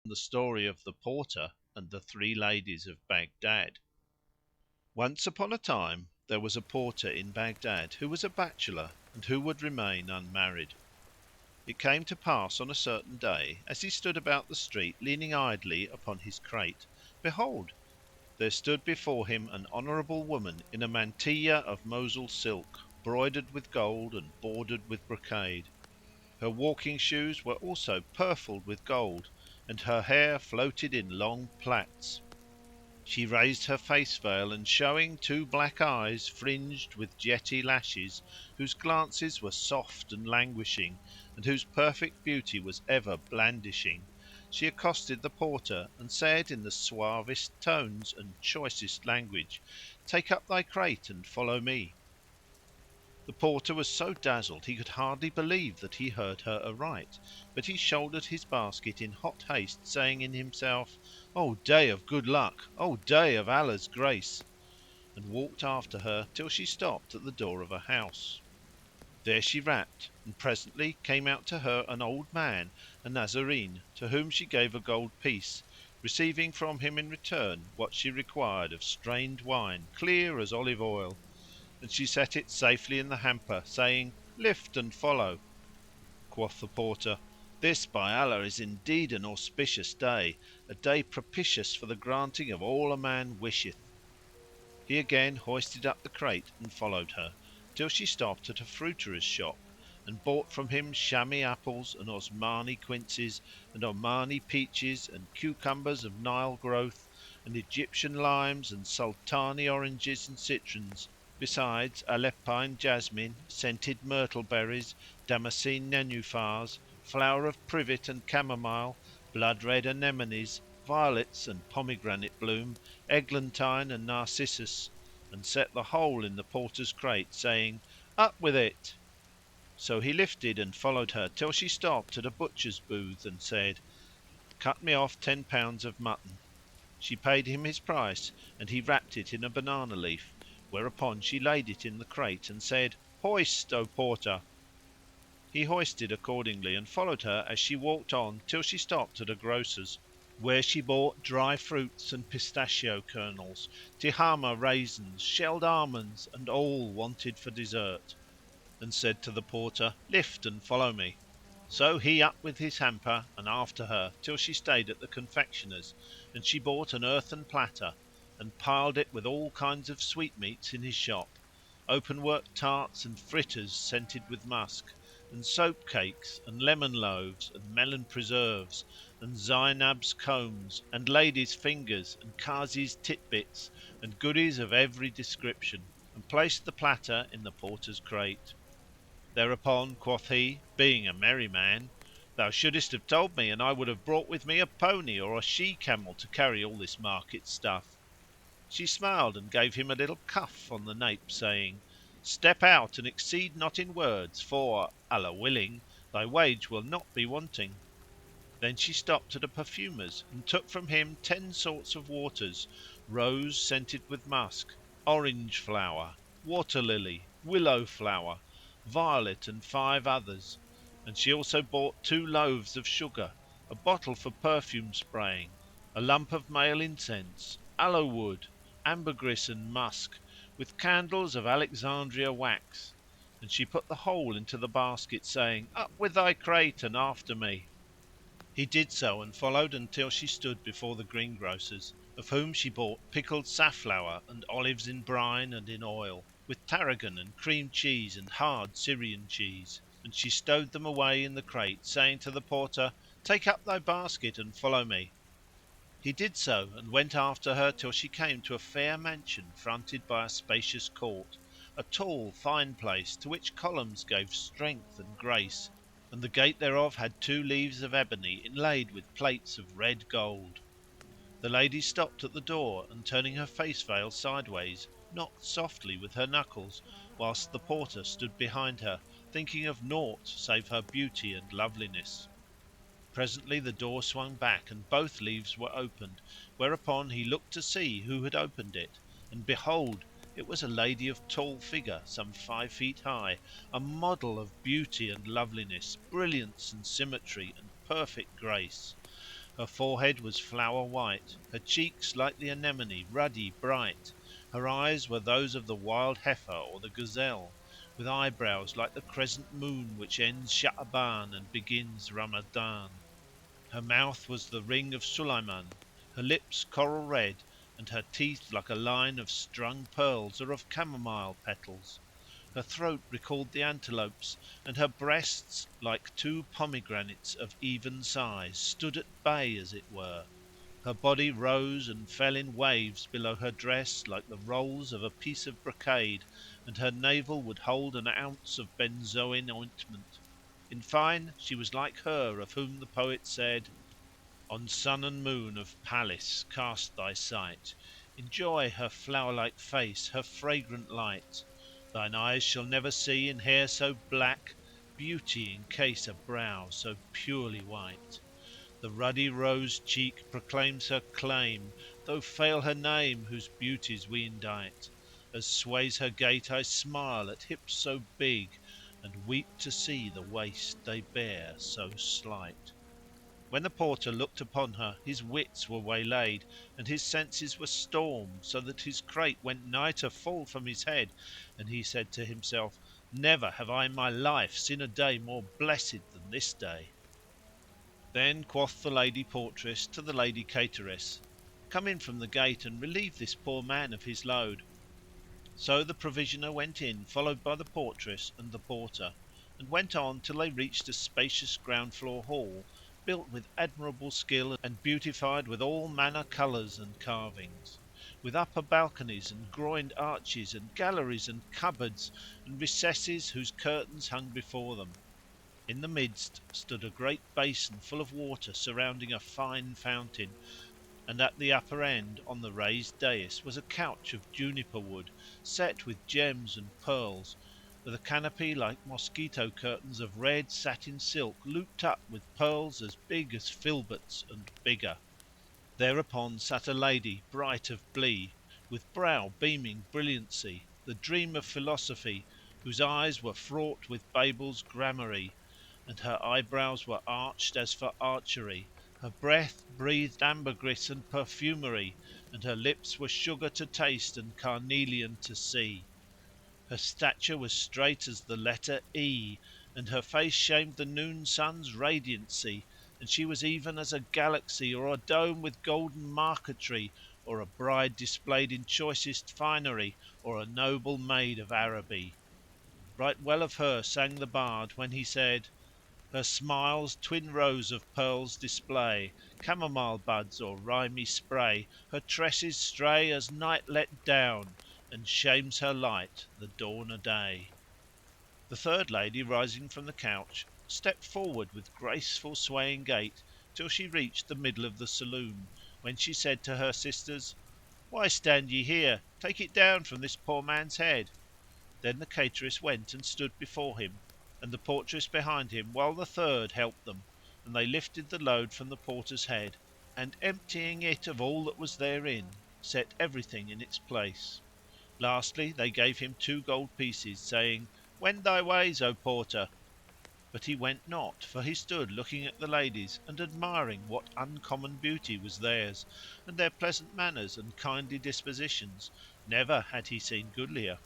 the story of the Porter and the Three Ladies of Baghdad. Once upon a time there was a porter in Baghdad who was a bachelor and who would remain unmarried. It came to pass on a certain day, as he stood about the street leaning idly upon his crate, behold, there stood before him an honourable woman in a mantilla of Mosul silk, broidered with gold and bordered with brocade. Her walking shoes were also purfled with gold, and her hair floated in long plaits. She raised her face veil and, showing two black eyes fringed with jetty lashes, whose glances were soft and languishing, and whose perfect beauty was ever blandishing, she accosted the porter and said in the suavest tones and choicest language, "Take up thy crate and follow me." The porter was so dazzled he could hardly believe that he heard her aright, but he shouldered his basket in hot haste, saying in himself, "O day of good luck! O day of Allah's grace!" and walked after her till she stopped at the door of a house. There she rapped, and presently came out to her an old man, a Nazarene, to whom she gave a gold piece, receiving from him in return what she required of strained wine clear as olive oil, and she set it safely in the hamper, saying, "Lift and follow." Quoth the porter, "This, by Allah, is indeed an auspicious day, a day propitious for the granting of all a man wisheth." He again hoisted up the crate and followed her, till she stopped at a fruiterer's shop, and bought from him Shami apples and Osmani quinces and Omani peaches and cucumbers of Nile growth and Egyptian limes and Sultani oranges and citrons, besides Aleppine jasmine, scented myrtle berries, Damascene nenuphars, flower of privet and chamomile, blood red anemones, violets and pomegranate bloom, eglantine and narcissus, and set the whole in the porter's crate, saying, "Up with it!" So he lifted and followed her till she stopped at a butcher's booth and said, "Cut me off 10 pounds of mutton." She paid him his price and he wrapped it in a banana leaf, whereupon she laid it in the crate and said, "Hoist, O porter!" He hoisted accordingly and followed her as she walked on till she stopped at a grocer's, where she bought dry fruits and pistachio kernels, Tihama raisins, shelled almonds and all wanted for dessert, and said to the porter, "Lift and follow me." So he up with his hamper and after her till she stayed at the confectioner's, and she bought an earthen platter and piled it with all kinds of sweetmeats in his shop, open worked tarts and fritters scented with musk, and soap cakes and lemon loaves and melon preserves and Zaynab's combs and ladies' fingers and Kazi's titbits and goodies of every description, and placed the platter in the porter's crate. Thereupon quoth he, being a merry man, "Thou shouldest have told me and I would have brought with me a pony or a she camel to carry all this market stuff." She smiled and gave him a little cuff on the nape, saying, "Step out and exceed not in words, for, Allah willing, thy wage will not be wanting." Then she stopped at a perfumer's and took from him 10 sorts of waters, rose scented with musk, orange flower, water lily, willow flower, violet and 5 others, and she also bought 2 loaves of sugar, a bottle for perfume spraying, a lump of male incense, aloe wood, ambergris and musk, with candles of Alexandria wax, and she put the whole into the basket, saying, "Up with thy crate and after me." He did so and followed until she stood before the greengrocer's, of whom she bought pickled safflower and olives in brine and in oil, with tarragon and cream cheese and hard Syrian cheese, and she stowed them away in the crate, saying to the porter, "Take up thy basket and follow me." He did so and went after her till she came to a fair mansion fronted by a spacious court, a tall fine place to which columns gave strength and grace, and the gate thereof had 2 leaves of ebony inlaid with plates of red gold. The lady stopped at the door and, turning her face veil sideways, knocked softly with her knuckles, whilst the porter stood behind her, thinking of naught save her beauty and loveliness. Presently the door swung back and both leaves were opened, whereupon he looked to see who had opened it, and behold, it was a lady of tall figure, some 5 feet high, a model of beauty and loveliness, brilliance and symmetry and perfect grace. Her forehead was flower white, her cheeks like the anemone, ruddy bright. Her eyes were those of the wild heifer or the gazelle, with eyebrows like the crescent moon which ends Sha'aban and begins Ramadan. Her mouth was the ring of Sulayman, her lips coral red, and her teeth like a line of strung pearls or of chamomile petals. Her throat recalled the antelope's, and her breasts, like two pomegranates of even size, stood at bay as it were. Her body rose and fell in waves below her dress like the rolls of a piece of brocade, and her navel would hold an ounce of benzoin ointment. In fine, she was like her of whom the poet said, on sun and moon of Palace cast thy sight; enjoy her flower like face, her fragrant light. Thine eyes shall never see, in hair so black, beauty encase a brow so purely white. The ruddy rose cheek proclaims her claim, though fail her name whose beauties we indite. As sways her gait I smile at hips so big, and weep to see the waist they bear so slight. When the Porter looked upon her his wits were waylaid and his senses were stormed, so that his crate went nigh to fall from his head, and he said to himself, "Never have I in my life seen a day more blessed than this day." Then quoth the lady portress to the lady cateress, "Come in from the gate and relieve this poor man of his load." So the provisioner went in followed by the portress and the Porter, and went on till they reached a spacious ground floor hall, built with admirable skill and beautified with all manner colours and carvings, with upper balconies and groined arches and galleries and cupboards and recesses whose curtains hung before them. In the midst stood a great basin full of water surrounding a fine fountain, and at the upper end on the raised dais was a couch of juniper wood, set with gems and pearls, with a canopy like mosquito curtains of red satin silk looped up with pearls as big as filberts and bigger. Thereupon sat a lady bright of blee, with brow beaming brilliancy, the dream of philosophy, whose eyes were fraught with Babel's gramarye, and her eyebrows were arched as for archery; her breath breathed ambergris and perfumery, and her lips were sugar to taste and carnelian to see. Her stature was straight as the letter E, and her face shamed the noon sun's radiancy, and she was even as a galaxy or a dome with golden marquetry, or a bride displayed in choicest finery, or a noble maid of Araby. Right well of her sang the bard when he said, her smiles twin rows of pearls display, Camomile buds or rimy spray; her tresses stray as night let down, and shames her light the dawn o' day. The third lady, rising from the couch, stepped forward with graceful swaying gait till she reached the middle of the saloon, when she said to her sisters, "Why stand ye here? Take it down from this poor man's head." Then the cateress went and stood before him, and the portress behind him, while the third helped them, and they lifted the load from the Porter's head and, emptying it of all that was therein, set everything in its place. Lastly they gave him 2 gold pieces, saying, "Wend thy ways, O Porter!" But he went not, for he stood looking at the ladies and admiring what uncommon beauty was theirs, and their pleasant manners and kindly dispositions; never had he seen goodlier.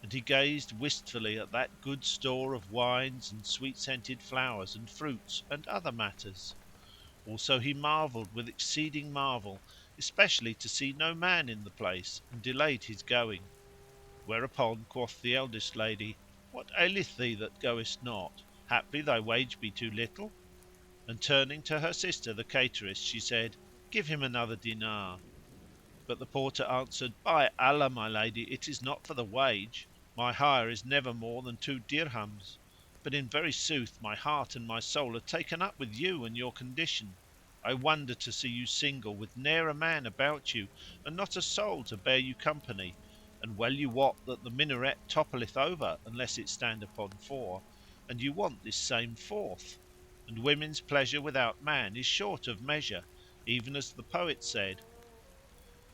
And he gazed wistfully at that good store of wines and sweet scented flowers and fruits and other matters. Also he marvelled with exceeding marvel, especially to see no man in the place, and delayed his going. Whereupon quoth the eldest lady, "What aileth thee that goest not? Haply thy wage be too little?" And turning to her sister the cateress she said, "Give him another dinar." But the Porter answered, "By Allah, my lady, it is not for the wage; my hire is never more than 2 dirhams. But in very sooth my heart and my soul are taken up with you and your condition. I wonder to see you single with ne'er a man about you and not a soul to bear you company; and well you wot that the minaret toppleth over unless it stand upon 4, and you want this same fourth. And women's pleasure without man is short of measure, even as the poet said,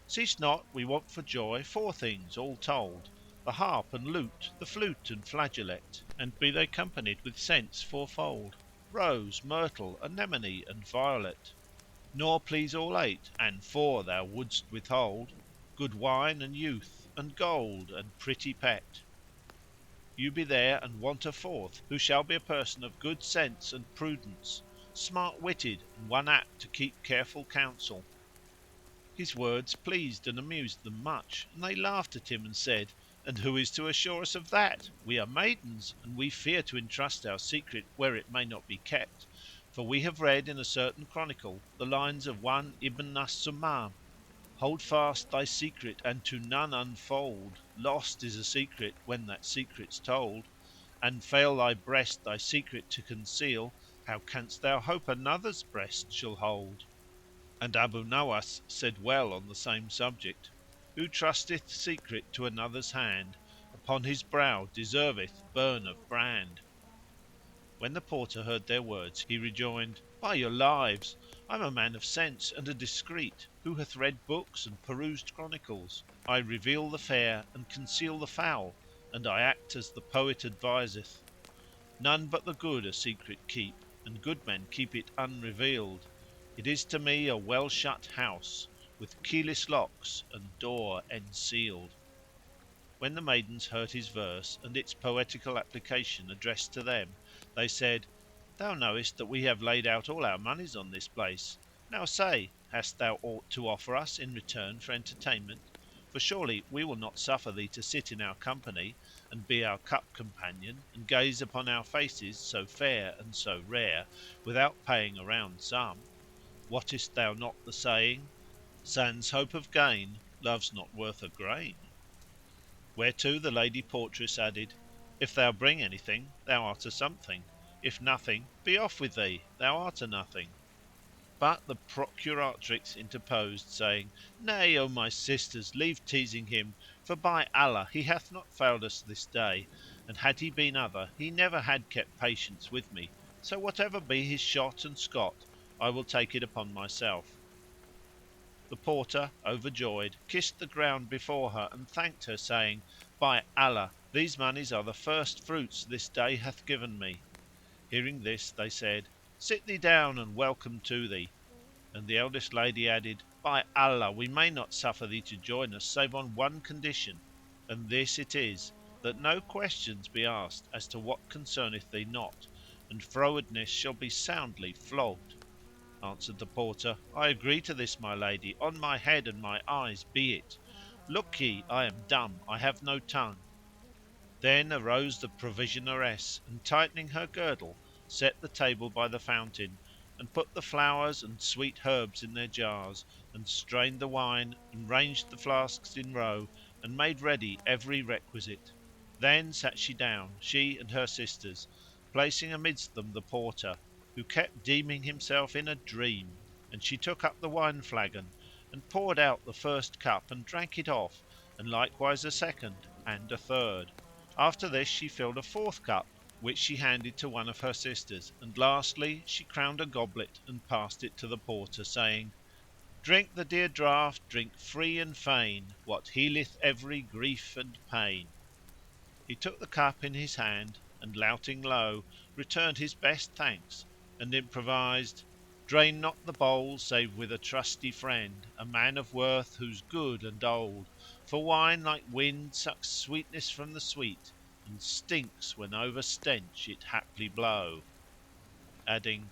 cease not, we want for joy 4 things all told, the harp and lute, the flute and flageolet, and be they companied with scents fourfold, rose, myrtle, anemone and violet." Nor please all eight, and four thou wouldst withhold, good wine and youth and gold and pretty pet. You be there and want a fourth, who shall be a person of good sense and prudence, smart witted, and one apt to keep careful counsel. His words pleased and amused them much, and they laughed at him and said, and who is to assure us of that? We are maidens, and we fear to entrust our secret where it may not be kept, for we have read in a certain chronicle the lines of one Ibn as Sumam: hold fast thy secret and to none unfold, lost is a secret when that secret's told, and fail thy breast thy secret to conceal, how canst thou hope another's breast shall hold? And Abu Nawas said well on the same subject: who trusteth secret to another's hand, upon his brow deserveth burn of brand. When the Porter heard their words he rejoined, by your lives, I am a man of sense and a discreet, who hath read books and perused chronicles. I reveal the fair and conceal the foul, and I act as the poet adviseth. None but the good a secret keep, and good men keep it unrevealed. It is to me a well shut house, with keyless locks and door ensealed. When the maidens heard his verse and its poetical application addressed to them, they said, thou knowest that we have laid out all our monies on this place. Now say, hast thou aught to offer us in return for entertainment? For surely we will not suffer thee to sit in our company, and be our cup companion, and gaze upon our faces so fair and so rare, without paying a round sum. Wottest thou not the saying, sans hope of gain, love's not worth a grain? Whereto the lady portress added, if thou bring anything, thou art a something; if nothing, be off with thee, thou art a nothing. But the procuratrix interposed, saying, nay, O my sisters, leave teasing him, for by Allah he hath not failed us this day, and had he been other he never had kept patience with me: so whatever be his shot and scot, I will take it upon myself. The Porter, overjoyed, kissed the ground before her and thanked her, saying, by Allah, these monies are the first fruits this day hath given me. Hearing this they said, sit thee down and welcome to thee. And the eldest lady added, by Allah, we may not suffer thee to join us save on one condition, and this it is, that no questions be asked as to what concerneth thee not, and frowardness shall be soundly flogged. Answered the Porter, I agree to this, my lady, on my head and my eyes be it. Look ye, I am dumb, I have no tongue. Then arose the provisioneress and, tightening her girdle, set the table by the fountain, and put the flowers and sweet herbs in their jars, and strained the wine, and ranged the flasks in row, and made ready every requisite. Then sat she down, she and her sisters, placing amidst them the Porter, who kept deeming himself in a dream, and she took up the wine flagon, and poured out the first cup and drank it off, and likewise a second and a third. After this she filled a fourth cup, which she handed to one of her sisters, and lastly she crowned a goblet and passed it to the Porter, saying, drink the dear draught, drink free and fain, what healeth every grief and pain. He took the cup in his hand and, louting low, returned his best thanks and improvised, drain not the bowl save with a trusty friend, a man of worth who's good and old, for wine like wind sucks sweetness from the sweet, and stinks when over stench it haply blow. Adding,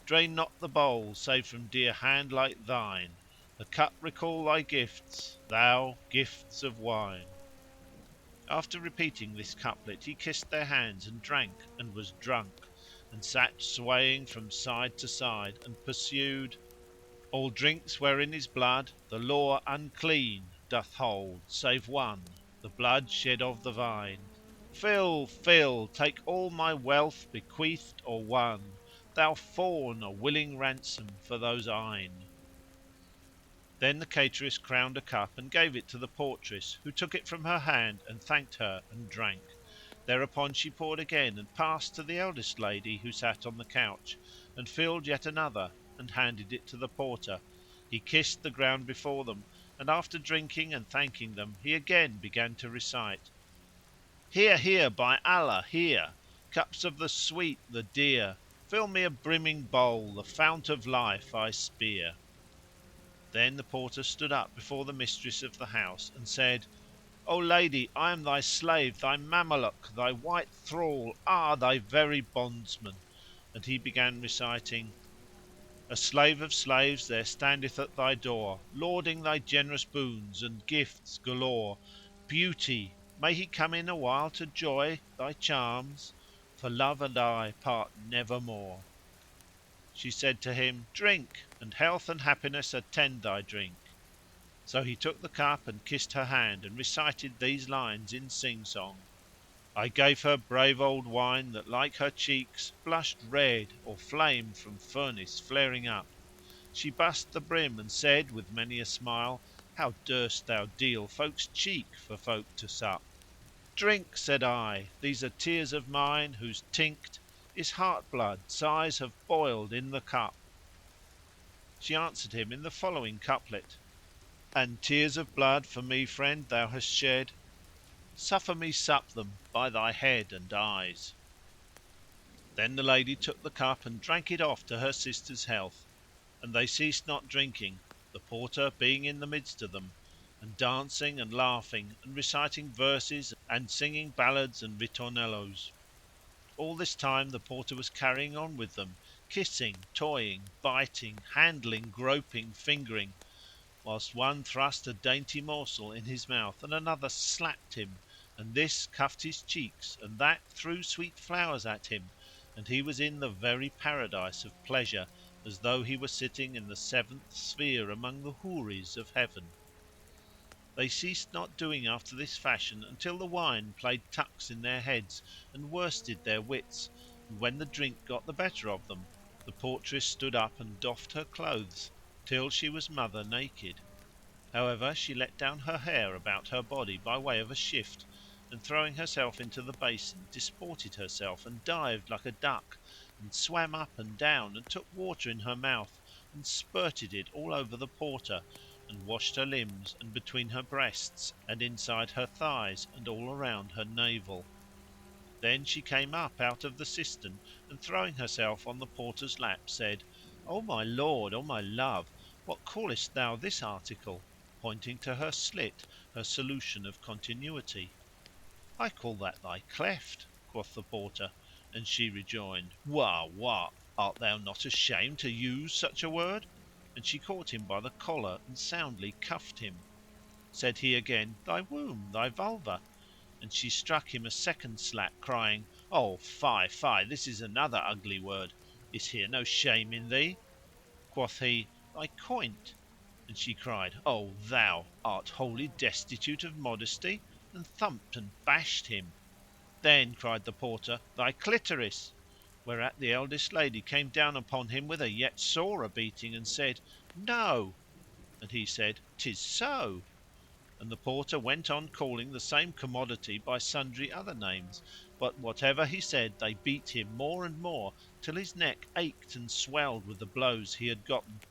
drain not the bowl save from dear hand like thine, the cup recall thy gifts, thou gifts of wine. After repeating this couplet he kissed their hands and drank and was drunk, and sat swaying from side to side, and pursued, all drinks wherein is blood the law unclean doth hold, save one, the blood shed of the vine. Fill, fill, take all my wealth bequeathed or won, thou fawn, a willing ransom for those eyne. Then the cateress crowned a cup and gave it to the portress, who took it from her hand and thanked her and drank. Thereupon she poured again and passed to the eldest lady who sat on the couch, and filled yet another and handed it to the Porter. He kissed the ground before them, and after drinking and thanking them he again began to recite, here, here, by Allah, here! Cups of the sweet, the dear! fill me a brimming bowl, the fount of life I spear. Then the porter stood up before the mistress of the house and said, O lady, I am thy slave, thy Mameluke, thy white thrall, thy very bondsman. And he began reciting, a slave of slaves there standeth at thy door, lauding thy generous boons and gifts galore. Beauty, may he come in awhile to joy thy charms, for love and I part nevermore. She said to him, drink, and health and happiness attend thy drink. So he took the cup and kissed her hand and recited these lines in sing song. I gave her brave old wine that like her cheeks blushed red or flame from furnace flaring up. She bussed the brim and said with many a smile, how durst thou deal folk's cheek for folk to sup? Drink, said I, these are tears of mine whose tinct is heart blood sighs have boiled in the cup. She answered him in the following couplet: and tears of blood for me, friend, thou hast shed, suffer me sup them by thy head and eyes. Then the lady took the cup and drank it off to her sister's health, and they ceased not drinking, the porter being in the midst of them, and dancing and laughing and reciting verses and singing ballads and ritornellos. All this time the porter was carrying on with them, kissing, toying, biting, handling, groping, fingering, whilst one thrust a dainty morsel in his mouth and another slapped him, and this cuffed his cheeks and that threw sweet flowers at him, and he was in the very paradise of pleasure, as though he were sitting in the seventh sphere among the Houris of heaven. They ceased not doing after this fashion until the wine played tucks in their heads and worsted their wits, and when the drink got the better of them, the portress stood up and doffed her clothes till she was mother naked. However, she let down her hair about her body by way of a shift, and throwing herself into the basin, disported herself and dived like a duck, and swam up and down, and took water in her mouth, and spurted it all over the porter, and washed her limbs, and between her breasts, and inside her thighs, and all around her navel. Then she came up out of the cistern, and throwing herself on the porter's lap, said, O my lord, O my love, what callest thou this article? Pointing to her slit, her solution of continuity. I call that thy cleft, quoth the porter, and she rejoined, Wah! Wah! art thou not ashamed to use such a word? And she caught him by the collar and soundly cuffed him. Said he again, Thy womb, thy vulva, and she struck him a second slap, crying, Oh, fie, fie, this is another ugly word. Is here no shame in thee? Quoth he, Thy coynte, and she cried, O thou art wholly destitute of modesty, and thumped and bashed him. Then cried the porter, Thy clitoris, whereat the eldest lady came down upon him with a yet sorer beating, and said, No, and he said, Tis so. And the porter went on calling the same commodity by sundry other names, but whatever he said they beat him more and more, till his neck ached and swelled with the blows he had gotten,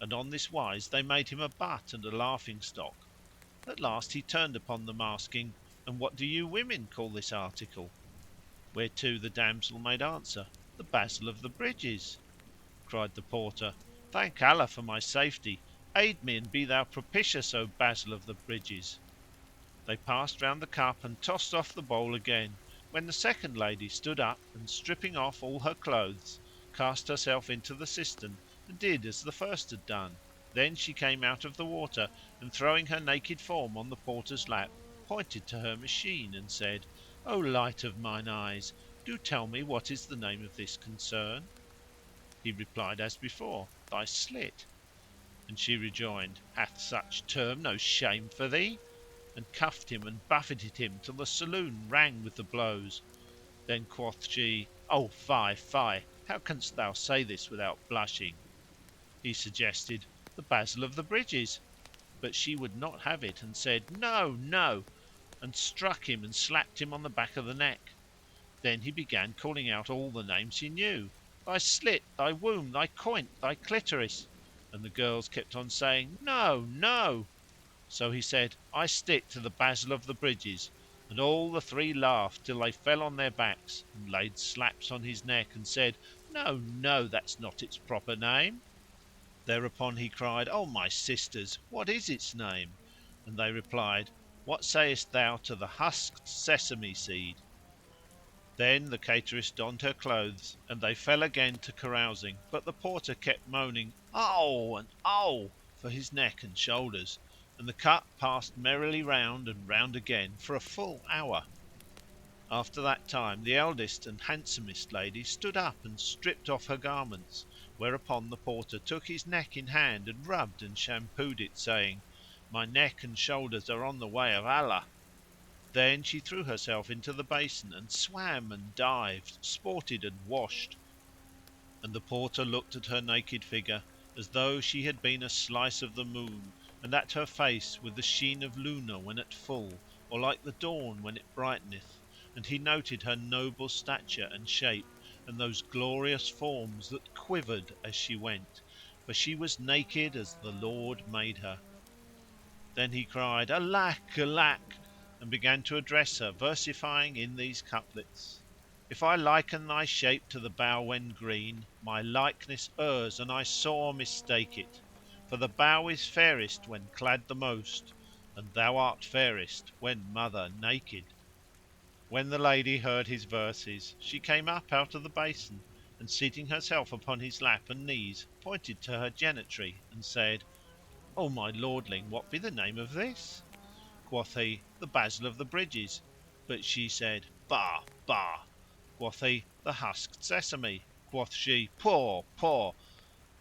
and on this wise they made him a butt and a laughing stock. At last he turned upon them, asking, And what do you women call this article? Whereto the damsel made answer, The basil of the bridges. Cried the porter, Thank Allah for my safety! Aid me and be thou propitious, O basil of the bridges! They passed round the cup and tossed off the bowl again, when the second lady stood up and, stripping off all her clothes, cast herself into the cistern and did as the first had done. Then she came out of the water and, throwing her naked form on the porter's lap, pointed to her machine and said, O light of mine eyes, do tell me what is the name of this concern. He replied as before, Thy slit. And she rejoined, Hath such term no shame for thee? And cuffed him and buffeted him till the saloon rang with the blows. Then quoth she, O fie, fie! How canst thou say this without blushing? He suggested, The basil of the bridges, but she would not have it, and said, No, no, and struck him and slapped him on the back of the neck. Then he began calling out all the names he knew, Thy slit, thy womb, thy coynte, thy clitoris, and the girls kept on saying, No, no. So he said, I stick to the basil of the bridges, and all the three laughed till they fell on their backs, and laid slaps on his neck, and said, No, no, that's not its proper name. Thereupon he cried, O my sisters, what is its name? And they replied, What sayest thou to the husked sesame seed? Then the cateress donned her clothes and they fell again to carousing, but the Porter kept moaning "Oh!" and "Oh!" for his neck and shoulders, and the cup passed merrily round and round again for a full hour. After that time the eldest and handsomest lady stood up and stripped off her garments, whereupon the Porter took his neck in hand and rubbed and shampooed it, saying, My neck and shoulders are on the way of Allah. Then she threw herself into the basin and swam and dived, sported and washed, and the Porter looked at her naked figure as though she had been a slice of the moon, and at her face with the sheen of Luna when at full, or like the dawn when it brighteneth, and he noted her noble stature and shape, and those glorious forms that quivered as she went, for she was naked as the Lord made her. Then he cried, Alack! Alack! and began to address her, versifying in these couplets: If I liken thy shape to the bough when green, my likeness errs and I sore mistake it; for the bough is fairest when clad the most, and thou art fairest when mother naked. When the lady heard his verses she came up out of the basin and, seating herself upon his lap and knees, pointed to her genitory and said, O my lordling, what be the name of this? Quoth he, The Basil of the Bridges. But she said, Bah! Bah! Quoth he, The husked sesame. Quoth she, Poor! Poor!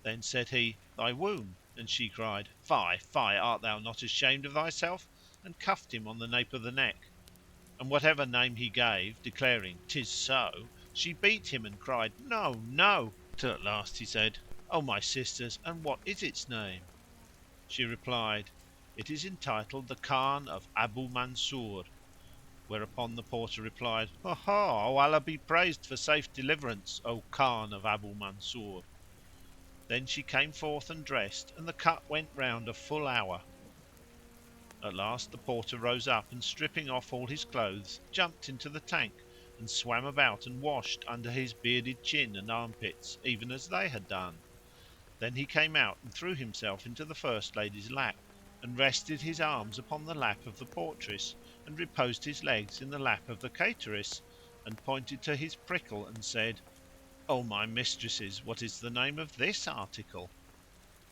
Then said he, Thy womb, and she cried, Fie! Fie! Art thou not ashamed of thyself? and cuffed him on the nape of the neck. And whatever name he gave, declaring "'Tis so," she beat him and cried, No! No! till at last he said, O my sisters, and what is its name? She replied, It is entitled the Khan of Abu Mansur. Whereupon the Porter replied, Aha! O Allah be praised for safe deliverance, O Khan of Abu Mansur! Then she came forth and dressed, and the cup went round a full hour. At last the Porter rose up and, stripping off all his clothes, jumped into the tank and swam about and washed under his bearded chin and armpits, even as they had done. Then he came out and threw himself into the first lady's lap, and rested his arms upon the lap of the portress, and reposed his legs in the lap of the cateress, and pointed to his prickle and said, O my mistresses, what is the name of this article?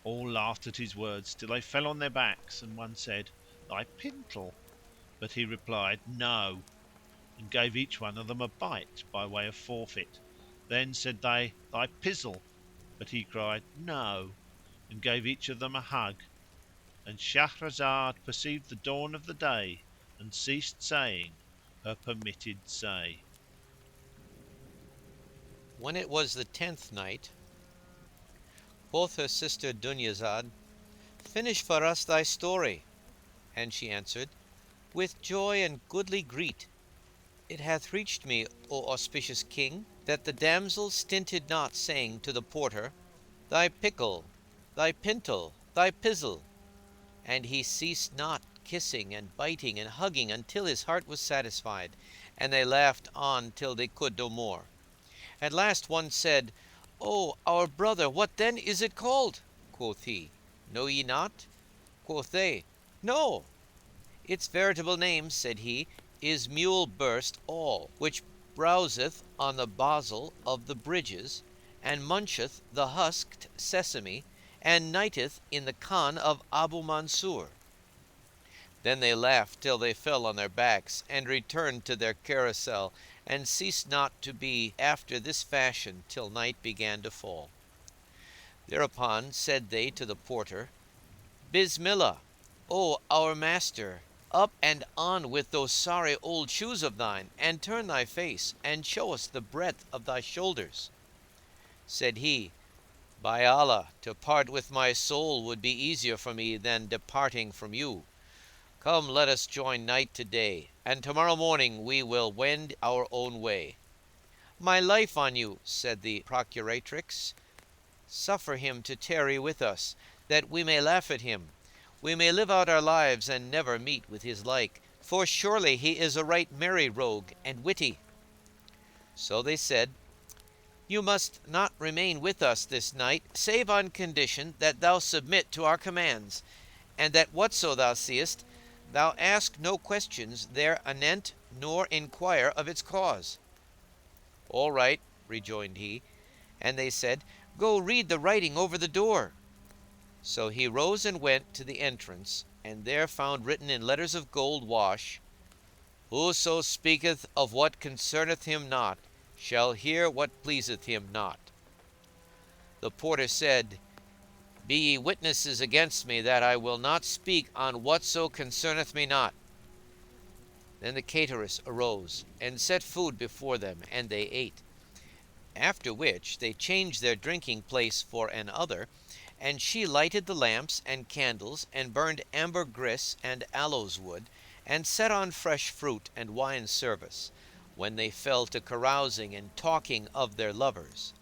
All laughed at his words till they fell on their backs, and one said, Thy pintle. But he replied, No, and gave each one of them a bite by way of forfeit. Then said they, Thy pizzle. But he cried, No, and gave each of them a hug. And Shahrazad perceived the dawn of the day and ceased saying her permitted say. When it was the 10th night, quoth her sister Dunyazad, Finish for us thy story. And she answered, With joy and goodly greet. It hath reached me, O auspicious King, that the damsel stinted not saying to the Porter, Thy pickle, thy pintle, thy pizzle, and he ceased not kissing and biting and hugging until his heart was satisfied, and they laughed on till they could no more. At last one said, O our brother, what then is it called? Quoth he, Know ye not? Quoth they, No. Its veritable name, said he, is mule burst all, which browseth on the Basil of the Bridges, and muncheth the husked sesame, and nighteth in the Khan of Abu Mansur. Then they laughed till they fell on their backs, and returned to their carousel, and ceased not to be after this fashion till night began to fall. Thereupon said they to the Porter, Bismillah, O our master, up and on with those sorry old shoes of thine, and turn thy face, and show us the breadth of thy shoulders. Said he, By Allah, to part with my soul would be easier for me than departing from you. Come, let us join night to day, and tomorrow morning we will wend our own way. My life on you, said the procuratrix, suffer him to tarry with us, that we may laugh at him. We may live out our lives and never meet with his like, for surely he is a right merry rogue and witty. So they said, You must not remain with us this night, save on condition that thou submit to our commands, and that whatso thou seest, thou ask no questions there anent, nor inquire of its cause. All right, rejoined he. And they said, Go read the writing over the door. So he rose and went to the entrance, and there found written in letters of gold wash, Whoso speaketh of what concerneth him not shall hear what pleaseth him not. The porter said, Be ye witnesses against me that I will not speak on whatso concerneth me not. Then the cateress arose, and set food before them, and they ate. After which they changed their drinking place for an other, and she lighted the lamps and candles, and burned ambergris and aloes wood, and set on fresh fruit and wine service, when they fell to carousing and talking of their lovers.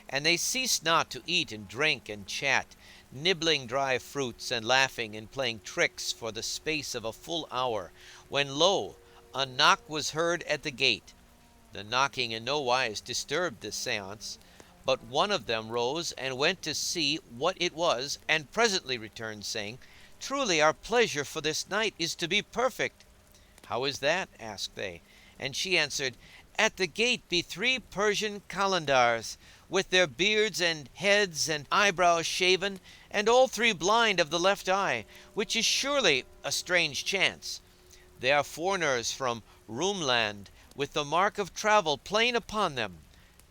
And they ceased not to eat and drink and chat, nibbling dry fruits, and laughing and playing tricks for the space of a full hour, when lo, a knock was heard at the gate. The knocking in no wise disturbed the seance, but one of them rose and went to see what it was, and presently returned, saying, Truly our pleasure for this night is to be perfect. How is that? Asked they. And she answered, At the gate be 3 Persian Kalandars, with their beards and heads and eyebrows shaven, and all 3 blind of the left eye, which is surely a strange chance. They are foreigners from Roomland, with the mark of travel plain upon them.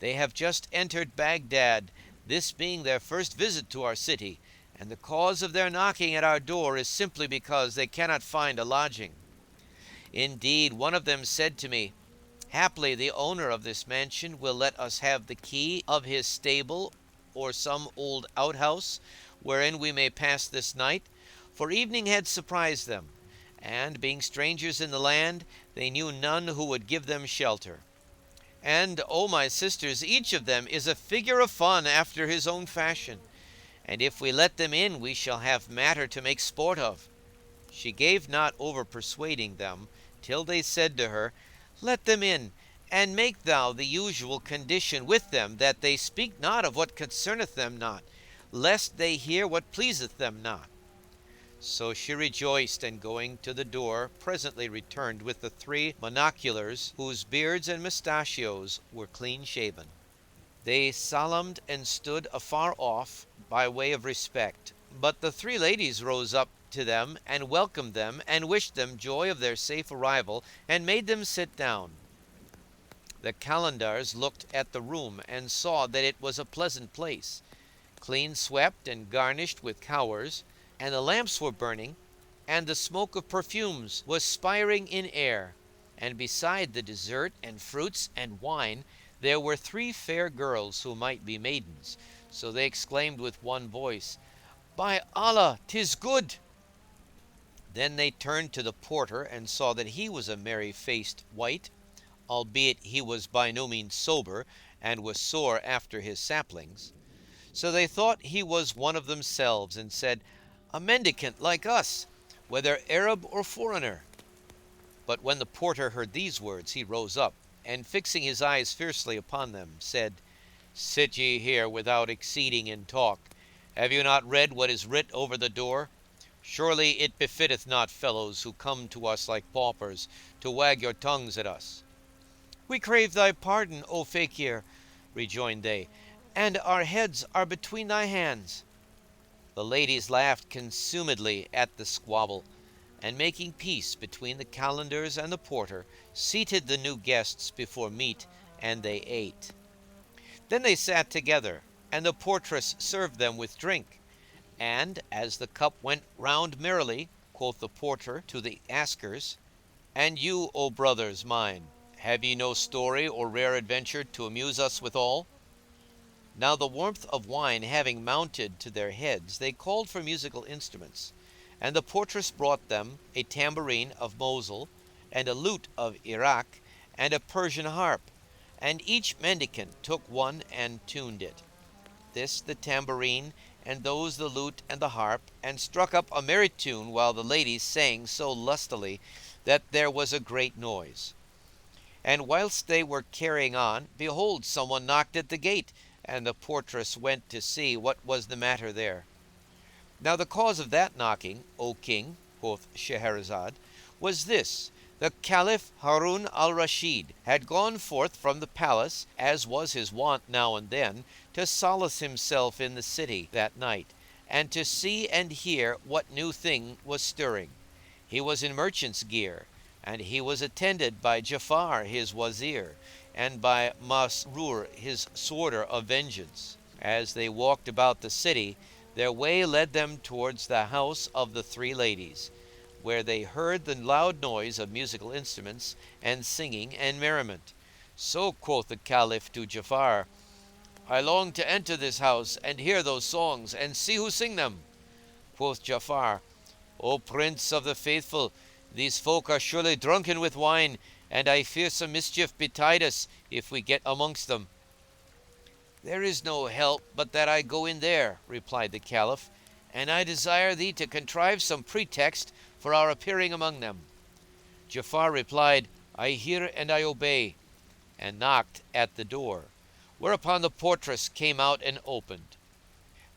They have just entered Baghdad, this being their first visit to our city, and the cause of their knocking at our door is simply because they cannot find a lodging. Indeed, one of them said to me, Haply the owner of this mansion will let us have the key of his stable or some old outhouse, wherein we may pass this night, for evening had surprised them, and, being strangers in the land, they knew none who would give them shelter. And, O my sisters, each of them is a figure of fun after his own fashion, and if we let them in we shall have matter to make sport of. She gave not over persuading them, till they said to her, Let them in, and make thou the usual condition with them, that they speak not of what concerneth them not, lest they hear what pleaseth them not. So she rejoiced, and going to the door, presently returned with the 3 monoculars, whose beards and mustachios were clean shaven. They salamed and stood afar off by way of respect, but the 3 ladies rose up to them and welcomed them, and wished them joy of their safe arrival, and made them sit down. The Kalandars looked at the room, and saw that it was a pleasant place, clean swept and garnished with cowers, and the lamps were burning, and the smoke of perfumes was spiring in air, and beside the dessert and fruits and wine there were 3 fair girls who might be maidens. So they exclaimed with one voice, By Allah, 'tis good! Then they turned to the porter, and saw that he was a merry-faced wight, albeit he was by no means sober, and was sore after his saplings. So they thought he was one of themselves, and said, A mendicant like us, whether Arab or foreigner. But when the porter heard these words, he rose up, and fixing his eyes fiercely upon them, said, Sit ye here without exceeding in talk. Have you not read what is writ over the door? Surely it befitteth not fellows who come to us like paupers, to wag your tongues at us. We crave thy pardon, O Fakir, rejoined they, and our heads are between thy hands. The ladies laughed consumedly at the squabble, and making peace between the Kalandars and the porter, seated the new guests before meat, and they ate. Then they sat together, and the portress served them with drink. And as the cup went round merrily, quoth the porter to the askers, And you, O brothers mine, have ye no story or rare adventure to amuse us withal? Now the warmth of wine having mounted to their heads, they called for musical instruments, and the portress brought them a tambourine of Mosul, and a lute of Iraq, and a Persian harp, and each mendicant took one and tuned it, this the tambourine, and those the lute and the harp, and struck up a merry tune, while the ladies sang so lustily that there was a great noise. And whilst they were carrying on, behold, someone knocked at the gate, and the portress went to see what was the matter there. Now the cause of that knocking, O King, quoth Shahrazad, was this: the Caliph Harun al-Rashid had gone forth from the palace, as was his wont now and then, to solace himself in the city that night, and to see and hear what new thing was stirring. He was in merchant's gear, and he was attended by Ja'afar his Wazir, and by Masrur his sworder of vengeance. As they walked about the city, their way led them towards the house of the three ladies, where they heard the loud noise of musical instruments, and singing and merriment. So quoth the Caliph to Ja'afar, I long to enter this house and hear those songs and see who sing them. Quoth Ja'afar, O Prince of the Faithful, these folk are surely drunken with wine, and I fear some mischief betide us if we get amongst them. There is no help but that I go in there, replied the Caliph, and I desire thee to contrive some pretext for our appearing among them. Ja'afar replied, I hear and I obey, and knocked at the door, whereupon the portress came out and opened.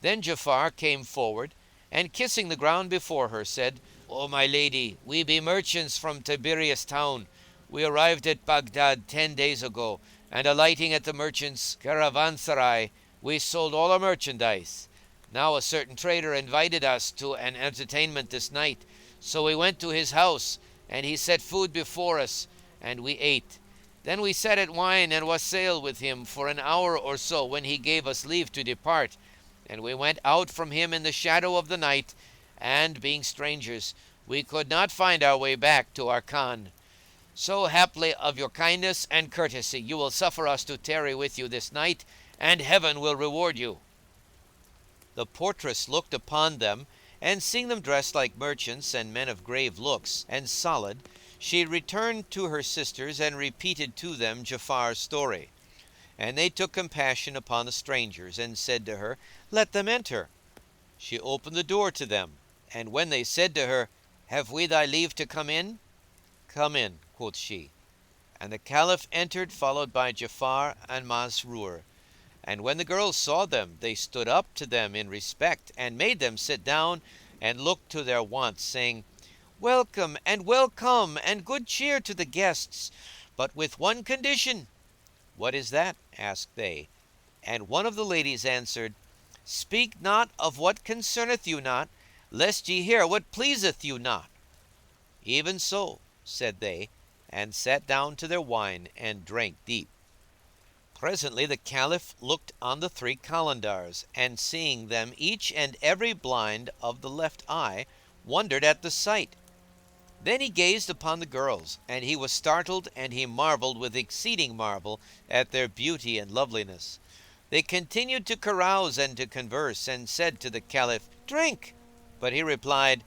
Then Ja'afar came forward, and kissing the ground before her, said, O my lady, we be merchants from Tiberias town. We arrived at Baghdad 10 days ago, and alighting at the merchant's caravanserai, we sold all our merchandise. Now a certain trader invited us to an entertainment this night, so we went to his house, and he set food before us, and we ate. Then we sat at wine and wassail with him for an hour or so, when he gave us leave to depart, and we went out from him in the shadow of the night, and, being strangers, we could not find our way back to our Khan. So haply of your kindness and courtesy you will suffer us to tarry with you this night, and heaven will reward you. The portress looked upon them, and seeing them dressed like merchants and men of grave looks and solid, she returned to her sisters and repeated to them Ja'afar's story. And they took compassion upon the strangers and said to her, Let them enter. She opened the door to them, and when they said to her, Have we thy leave to come in? Come in, quoth she. And the Caliph entered, followed by Ja'afar and Masrur. And when the girls saw them, they stood up to them in respect, and made them sit down, and looked to their wants, saying, Welcome and welcome, and good cheer to the guests, but with one condition. What is that? asked they. And one of the ladies answered, Speak not of what concerneth you not, lest ye hear what pleaseth you not. Even so, said they, and sat down to their wine and drank deep. Presently the Caliph looked on the three Kalandars, and seeing them each and every blind of the left eye, wondered at the sight. Then he gazed upon the girls, and he was startled, and he marvelled with exceeding marvel at their beauty and loveliness. They continued to carouse and to converse, and said to the Caliph, Drink! But he replied,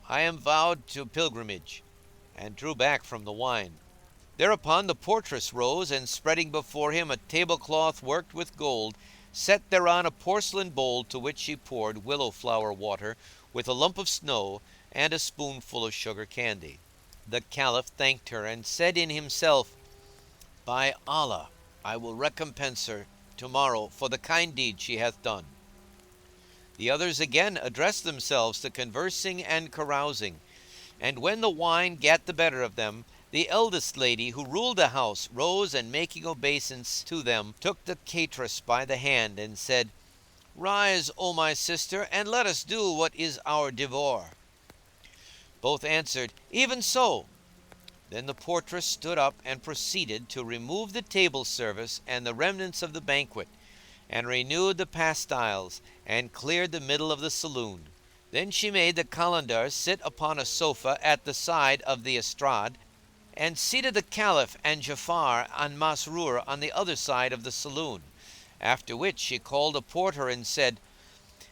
I am vowed to pilgrimage, and drew back from the wine. Thereupon the portress rose, and spreading before him a tablecloth worked with gold, set thereon a porcelain bowl, to which she poured willow flower water with a lump of snow and a spoonful of sugar candy. The Caliph thanked her and said in himself, By Allah, I will recompense her tomorrow for the kind deed she hath done. The others again addressed themselves to conversing and carousing, and when the wine gat the better of them, the eldest lady, who ruled the house, rose, and making obeisance to them, took the cateress by the hand and said, Rise, O my sister, and let us do what is our devoir. Both answered, Even so. Then the portress stood up and proceeded to remove the table service and the remnants of the banquet, and renewed the pastiles, and cleared the middle of the saloon. Then she made the Kalandars sit upon a sofa at the side of the estrade, and seated the Caliph and Ja'afar and Masrur on the other side of the saloon. After which she called a porter and said,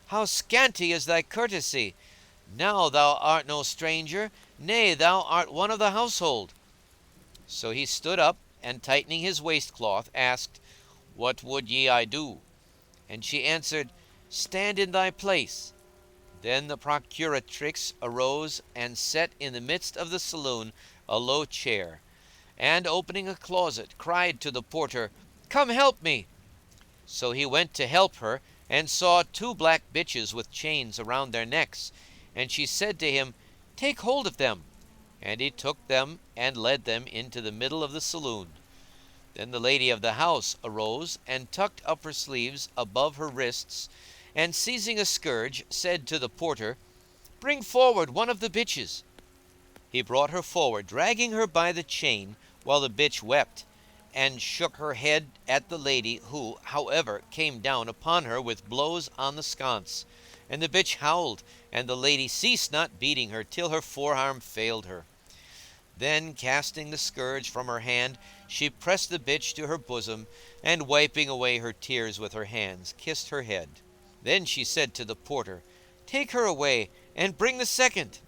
How scanty is thy courtesy! Now thou art no stranger, nay, thou art one of the household. So he stood up, and tightening his waistcloth, asked, What would ye I do? And she answered, Stand in thy place. Then the procuratrix arose and set in the midst of the saloon a low chair, and opening a closet, cried to the porter, "Come help me." So he went to help her, and saw two black bitches with chains around their necks, and she said to him, "Take hold of them." And he took them and led them into the middle of the saloon. Then the lady of the house arose and tucked up her sleeves above her wrists, and seizing a scourge, said to the porter, "Bring forward one of the bitches." He brought her forward, dragging her by the chain, while the bitch wept, and shook her head at the lady, who, however, came down upon her with blows on the sconce. And the bitch howled, and the lady ceased not beating her till her forearm failed her. Then, casting the scourge from her hand, she pressed the bitch to her bosom, and wiping away her tears with her hands, kissed her head. Then she said to the porter, "Take her away, and bring the second."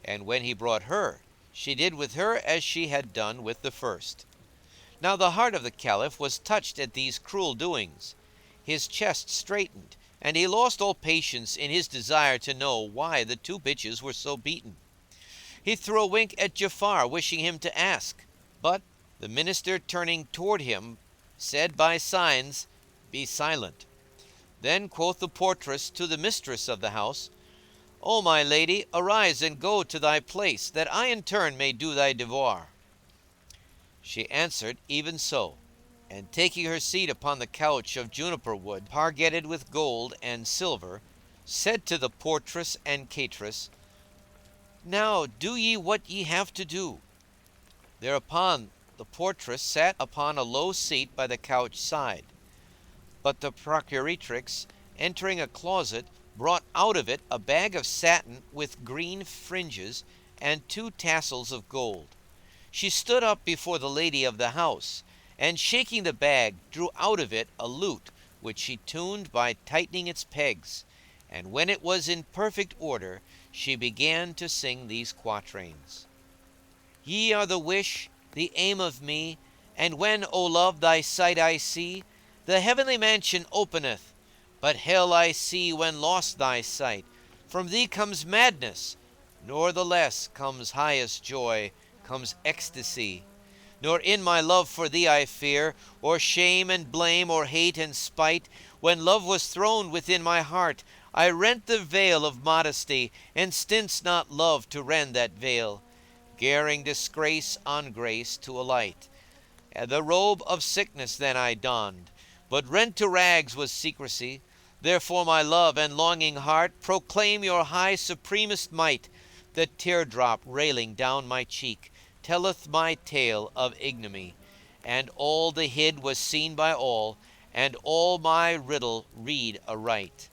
And when he brought her, she did with her as she had done with the first. Now the heart of the Caliph was touched at these cruel doings. His chest straitened, and he lost all patience in his desire to know why the two bitches were so beaten. He threw a wink at Ja'afar, wishing him to ask, but the minister, turning toward him, said by signs, "Be silent." Then quoth the portress to the mistress of the house, "O my lady, arise and go to thy place, that I in turn may do thy devoir." She answered, "Even so," and taking her seat upon the couch of juniper wood, pargetted with gold and silver, said to the portress and cateress, "Now do ye what ye have to do." Thereupon the portress sat upon a low seat by the couch side, but the procuratrix, entering a closet, brought out of it a bag of satin with green fringes and two tassels of gold. She stood up before the lady of the house, and shaking the bag, drew out of it a lute, which she tuned by tightening its pegs, and when it was in perfect order, she began to sing these quatrains. Ye are the wish, the aim of me, and when, O love, thy sight I see, the heavenly mansion openeth, but hell I see when lost thy sight. From thee comes madness, nor the less comes highest joy, comes ecstasy. Nor in my love for thee I fear, or shame and blame, or hate and spite. When love was thrown within my heart, I rent the veil of modesty, and stints not love to rend that veil, garing disgrace on grace to alight. And the robe of sickness then I donned, but rent to rags was secrecy. Therefore my love and longing heart proclaim your high supremest might. The teardrop railing down my cheek telleth my tale of ignominy, and all the hid was seen by all, and all my riddle read aright.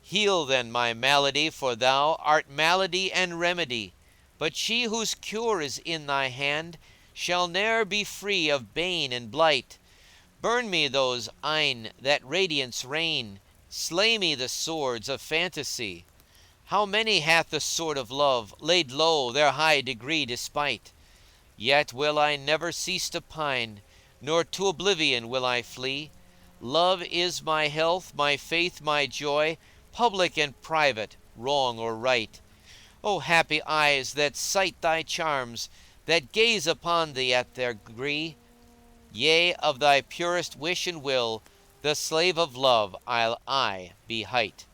Heal then my malady, for thou art malady and remedy. But she whose cure is in thy hand shall ne'er be free of bane and blight. Burn me those eyne that radiance rain, slay me the swords of fantasy. How many hath the sword of love laid low their high degree despite? Yet will I never cease to pine, nor to oblivion will I flee. Love is my health, my faith, my joy, public and private, wrong or right. O happy eyes that sight thy charms, that gaze upon thee at their gree. Yea, of thy purest wish and will, the slave of love I'll aye be hight.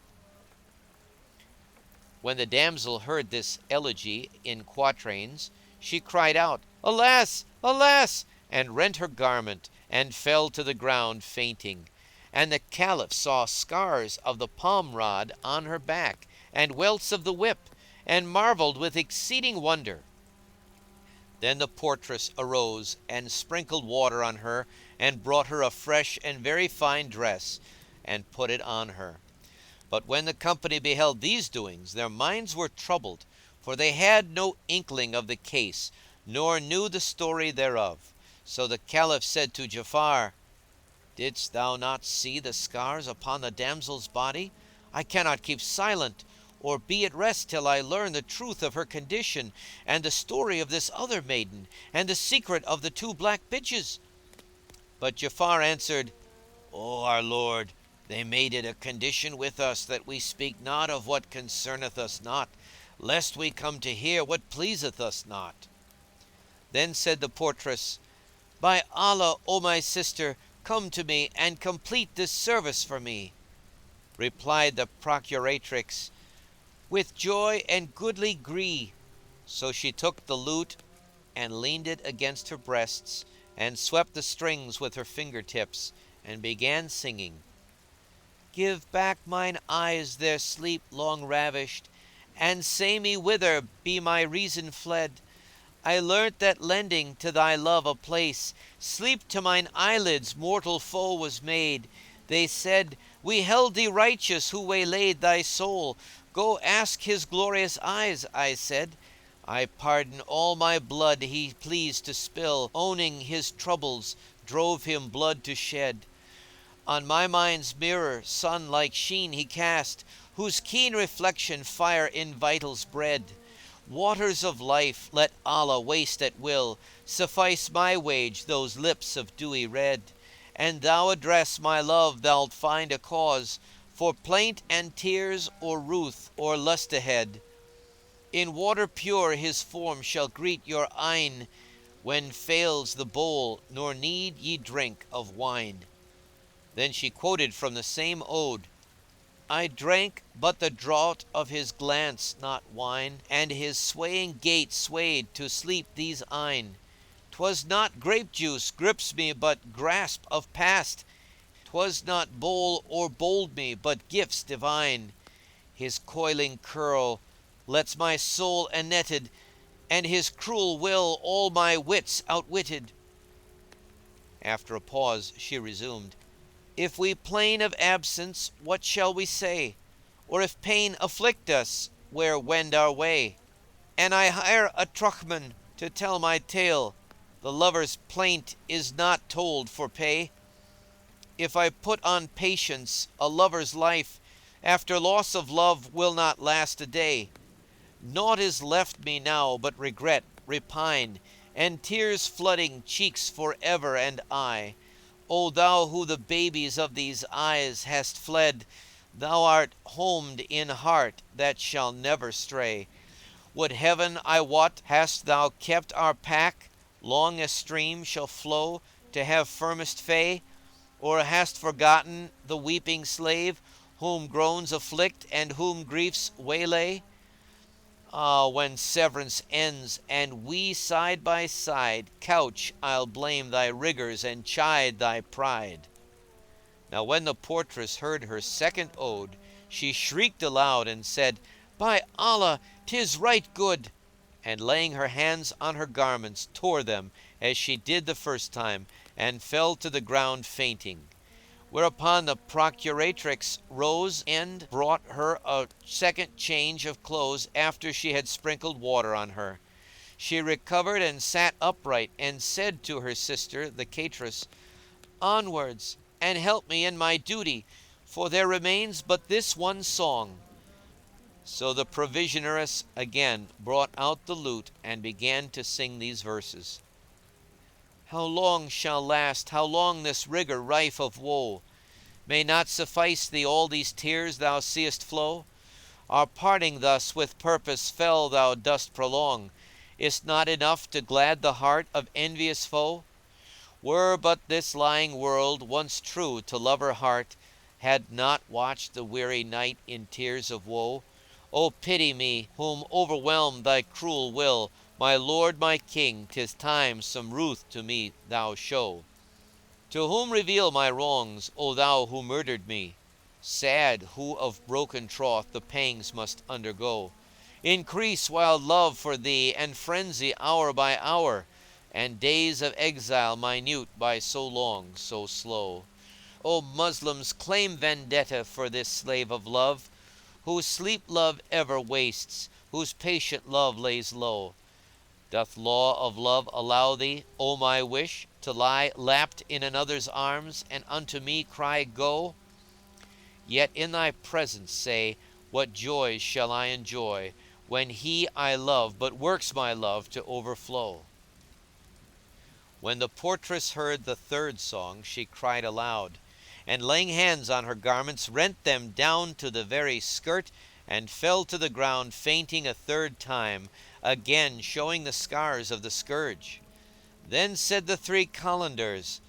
When the damsel heard this elegy in quatrains, she cried out, "Alas! Alas!" and rent her garment and fell to the ground fainting. And the Caliph saw scars of the palm rod on her back, and welts of the whip, and marvelled with exceeding wonder. Then the portress arose and sprinkled water on her, and brought her a fresh and very fine dress, and put it on her. But when the company beheld these doings, their minds were troubled, for they had no inkling of the case, nor knew the story thereof. So the Caliph said to Ja'afar, "Didst thou not see the scars upon the damsel's body? I cannot keep silent, or be at rest till I learn the truth of her condition, and the story of this other maiden, and the secret of the two black bitches." But Ja'afar answered, "O our lord, they made it a condition with us that we speak not of what concerneth us not, lest we come to hear what pleaseth us not." Then said the portress, "By Allah, O my sister, come to me and complete this service for me." Replied the procuratrix, "With joy and goodly gree." So she took the lute and leaned it against her breasts and swept the strings with her finger tips and began singing, "Give back mine eyes their sleep long ravished, and say me whither be my reason fled. I learnt that lending to thy love a place, sleep to mine eyelids mortal foe was made. They said, We held thee righteous who waylaid thy soul. Go ask his glorious eyes, I said. I pardon all my blood he pleased to spill, owning his troubles drove him blood to shed. On my mind's mirror sun like sheen he cast, whose keen reflection fire in vitals bred. Waters of life let Allah waste at will, suffice my wage those lips of dewy red. And thou address my love thou'lt find a cause for plaint and tears or ruth or lust ahead. In water pure his form shall greet your eyne, when fails the bowl, nor need ye drink of wine. Then she quoted from the same ode, I drank but the draught of his glance, not wine, and his swaying gait swayed to sleep these eyne. 'Twas not grape juice grips me but grasp of past, 'twas not bowl or bold me but gifts divine. His coiling curl lets my soul annetted, and his cruel will all my wits outwitted. After a pause she resumed, If we plain of absence, what shall we say? Or if pain afflict us, where wend our way? An I hire a truckman to tell my tale, the lover's plaint is not told for pay. If I put on patience a lover's life, after loss of love will not last a day. Naught is left me now but regret, repine, and tears flooding cheeks for ever and aye. O thou who the babies of these eyes hast fled, thou art homed in heart that shall never stray. Would Heaven, I wot, hast thou kept our pack, long as stream shall flow, to have firmest fay? Or hast forgotten the weeping slave, whom groans afflict and whom griefs waylay? Ah, when severance ends and we side by side couch, I'll blame thy rigours and chide thy pride. Now when the portress heard her second ode, she shrieked aloud and said, By Allah, 'tis right good! And laying her hands on her garments, tore them as she did the first time, and fell to the ground fainting. Whereupon the procuratrix rose and brought her a second change of clothes after she had sprinkled water on her. She recovered and sat upright and said to her sister, the cateress, Onwards, and help me in my duty, for there remains but this one song. So the provisioneress again brought out the lute and began to sing these verses. How long shall last, how long this rigour rife of woe? May not suffice thee all these tears thou seest flow? Our parting thus with purpose fell thou dost prolong. Is't not enough to glad the heart of envious foe? Were but this lying world once true to lover heart, had not watched the weary night in tears of woe. O pity me, whom overwhelmed thy cruel will, my lord, my king, 'tis time some ruth to me thou show. To whom reveal my wrongs, O thou who murdered me? Sad, who of broken troth the pangs must undergo. Increase wild love for thee, and frenzy hour by hour, and days of exile minute by so long, so slow. O Moslems, claim vendetta for this slave of love, whose sleep love ever wastes, whose patient love lays low. Doth law of love allow thee, O my wish, to lie lapped in another's arms, and unto me cry, Go? Yet in thy presence say, what joys shall I enjoy, when he I love but works my love to overflow? When the portress heard the third song, she cried aloud, and laying hands on her garments, rent them down to the very skirt, and fell to the ground fainting a third time, again showing the scars of the scourge. Then said the three Kalandars,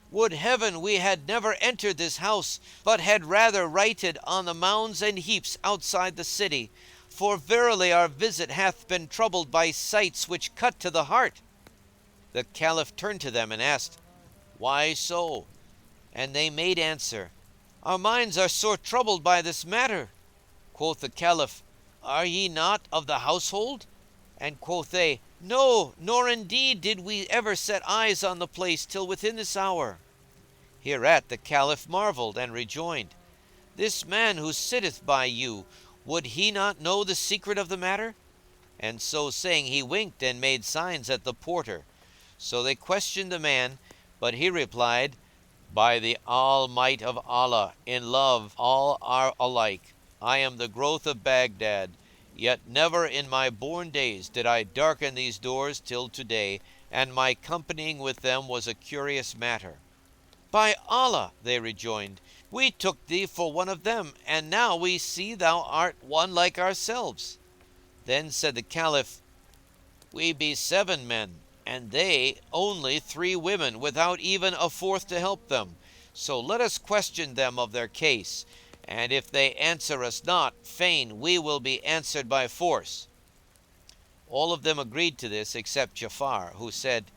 "Would heaven we had never entered this house, but had rather lighted on the mounds and heaps outside the city, for verily our visit hath been troubled by sights which cut to the heart." The Caliph turned to them and asked, "Why so?" And they made answer, "Our minds are sore troubled by this matter." Quoth the Caliph, "Are ye not of the household?" And quoth they, "No, nor indeed did we ever set eyes on the place till within this hour." Hereat the Caliph marvelled and rejoined, "This man who sitteth by you, would he not know the secret of the matter?" And so saying he winked and made signs at the porter. So they questioned the man, but he replied, "By the All Might of Allah, in love all are alike. I am the growth of Baghdad, yet never in my born days did I darken these doors till to-day, and my companying with them was a curious matter." "By Allah," they rejoined, "we took thee for one of them, and now we see thou art one like ourselves." Then said the Caliph, "We be 7 men, and they only 3 women, without even a fourth to help them. So let us question them of their case, and if they answer us not, fain we will be answered by force." All of them agreed to this except Ja'afar, who said,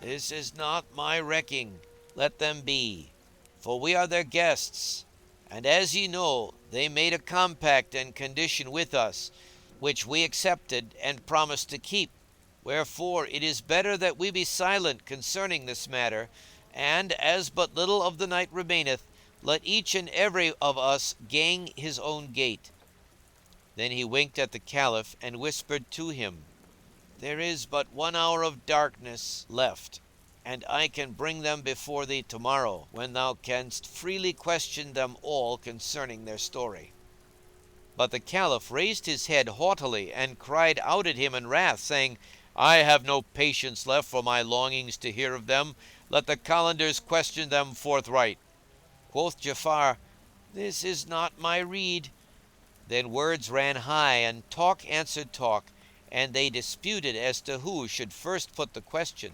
"This is not my recking, let them be, for we are their guests, and as ye know, they made a compact and condition with us, which we accepted and promised to keep. Wherefore it is better that we be silent concerning this matter, and as but little of the night remaineth, let each and every of us gang his own gait." Then he winked at the Caliph and whispered to him, "There is but 1 hour of darkness left, and I can bring them before thee tomorrow, when thou canst freely question them all concerning their story." But the Caliph raised his head haughtily and cried out at him in wrath, saying, "I have no patience left for my longings to hear of them. Let the Kalandars question them forthright." Quoth Ja'afar, "This is not my rede." Then words ran high and talk answered talk, and they disputed as to who should first put the question.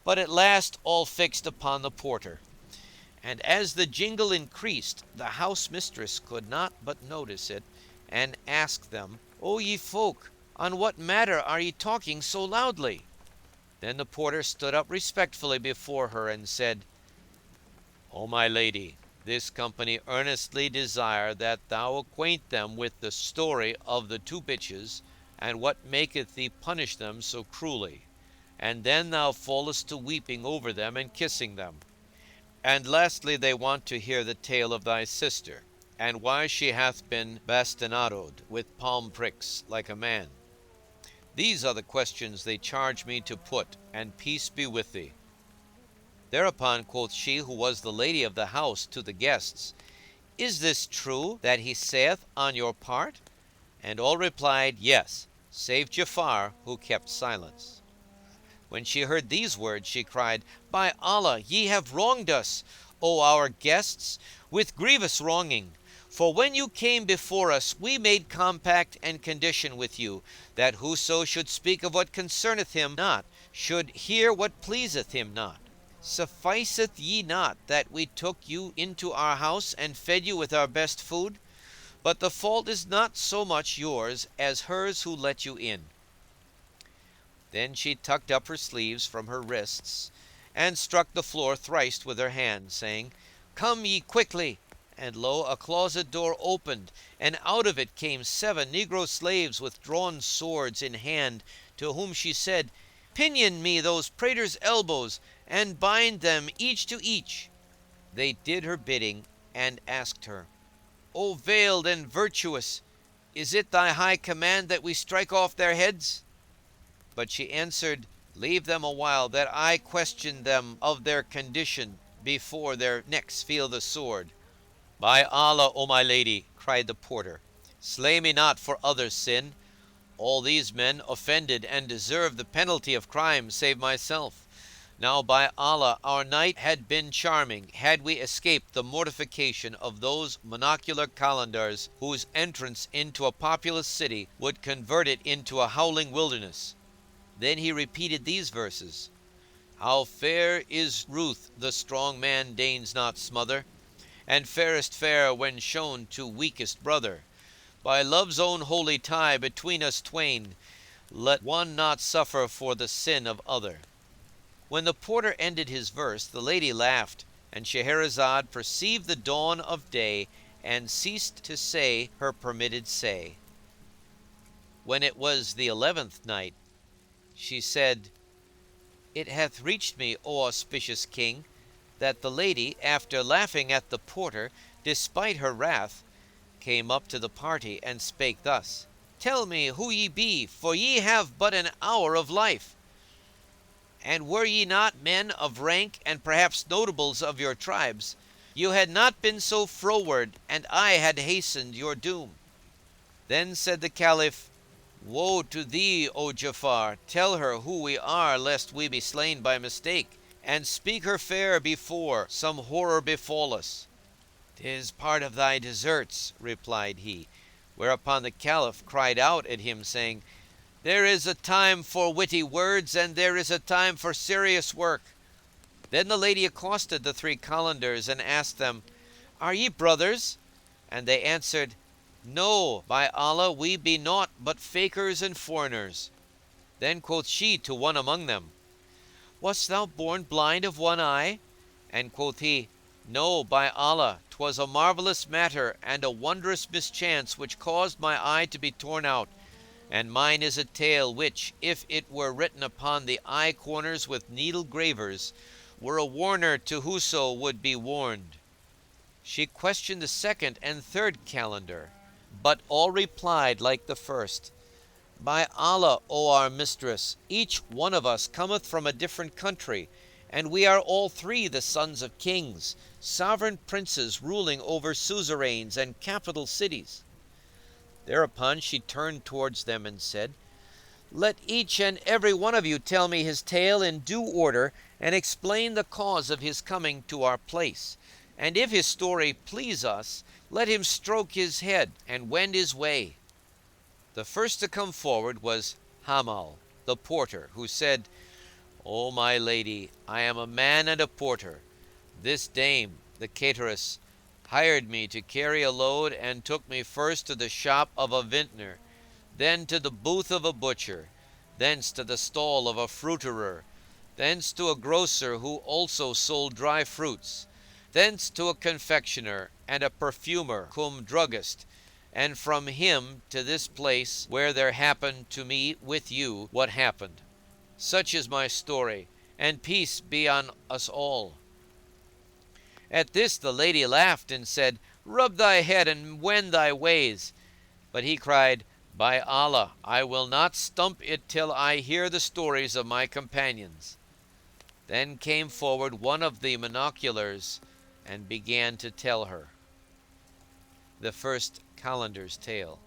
But at last all fixed upon the porter. And as the jingle increased, the house mistress could not but notice it, and asked them, "O ye folk, on what matter are ye talking so loudly?" Then the porter stood up respectfully before her and said, "O my lady, this company earnestly desire that thou acquaint them with the story of the 2 bitches, and what maketh thee punish them so cruelly. And then thou fallest to weeping over them and kissing them. And lastly they want to hear the tale of thy sister, and why she hath been bastinadoed with palm pricks like a man. These are the questions they charge me to put, and peace be with thee." Thereupon quoth she who was the lady of the house to the guests, "Is this true that he saith on your part?" And all replied, "Yes," save Ja'afar, who kept silence. When she heard these words she cried, "By Allah, ye have wronged us, O our guests, with grievous wronging. For when you came before us we made compact and condition with you, that whoso should speak of what concerneth him not should hear what pleaseth him not. Sufficeth ye not that we took you into our house and fed you with our best food? But the fault is not so much yours as hers who let you in." Then she tucked up her sleeves from her wrists and struck the floor thrice with her hand, saying, "Come ye quickly!" And lo, a closet door opened, and out of it came 7 negro slaves with drawn swords in hand, to whom she said, "Pinion me those praters' elbows and bind them each to each." They did her bidding and asked her, "O veiled and virtuous, is it thy high command that we strike off their heads?" But she answered, "Leave them awhile that I question them of their condition before their necks feel the sword." "By Allah, O my lady," cried the porter, "slay me not for others' sin. All these men offended and deserve the penalty of crime save myself. Now by Allah, our night had been charming had we escaped the mortification of those monocular Kalandars whose entrance into a populous city would convert it into a howling wilderness. Then he repeated these verses: How fair is Ruth the strong man deigns not smother, and fairest fair when shown to weakest brother. By love's own holy tie between us twain, let one not suffer for the sin of other. When the porter ended his verse, the lady laughed, and Shahrazad perceived the dawn of day and ceased to say her permitted say. When it was the 11th Night, she said, It hath reached me, O auspicious King, that the lady, after laughing at the porter, despite her wrath, came up to the party and spake thus: Tell me who ye be, for ye have but an hour of life. And were ye not men of rank and perhaps notables of your tribes, you had not been so froward, and I had hastened your doom. Then said the Caliph, Woe to thee, O Ja'afar! Tell her who we are, lest we be slain by mistake, and speak her fair before some horror befall us. 'Tis part of thy deserts, replied he, whereupon the Caliph cried out at him, saying, There is a time for witty words, and there is a time for serious work. Then the lady accosted the three Kalandars and asked them, Are ye brothers? And they answered, No, by Allah, we be naught but fakirs and foreigners. Then quoth she to one among them, Wast thou born blind of one eye? And quoth he, No, by Allah, 'twas a marvellous matter and a wondrous mischance which caused my eye to be torn out, and mine is a tale which, if it were written upon the eye corners with needle gravers, were a warner to whoso would be warned. She questioned the second and third Kalandar, but all replied like the first, By Allah, O our mistress, each one of us cometh from a different country, and we are all three the sons of kings, sovereign princes ruling over suzerains and capital cities. Thereupon she turned towards them and said, Let each and every one of you tell me his tale in due order, and explain the cause of his coming to our place. And if his story please us, let him stroke his head and wend his way. The first to come forward was Hamal, the porter, who said, O my lady, I am a man and a porter. This dame, the cateress, hired me to carry a load, and took me first to the shop of a vintner, then to the booth of a butcher, thence to the stall of a fruiterer, thence to a grocer who also sold dry fruits, thence to a confectioner and a perfumer cum druggist, and from him to this place where there happened to me with you what happened. Such is my story, and peace be on us all. At this the lady laughed and said, Rub thy head and wend thy ways. But he cried, By Allah, I will not stump it till I hear the stories of my companions. Then came forward one of the monoculars and began to tell her. The first Kalandar's tale.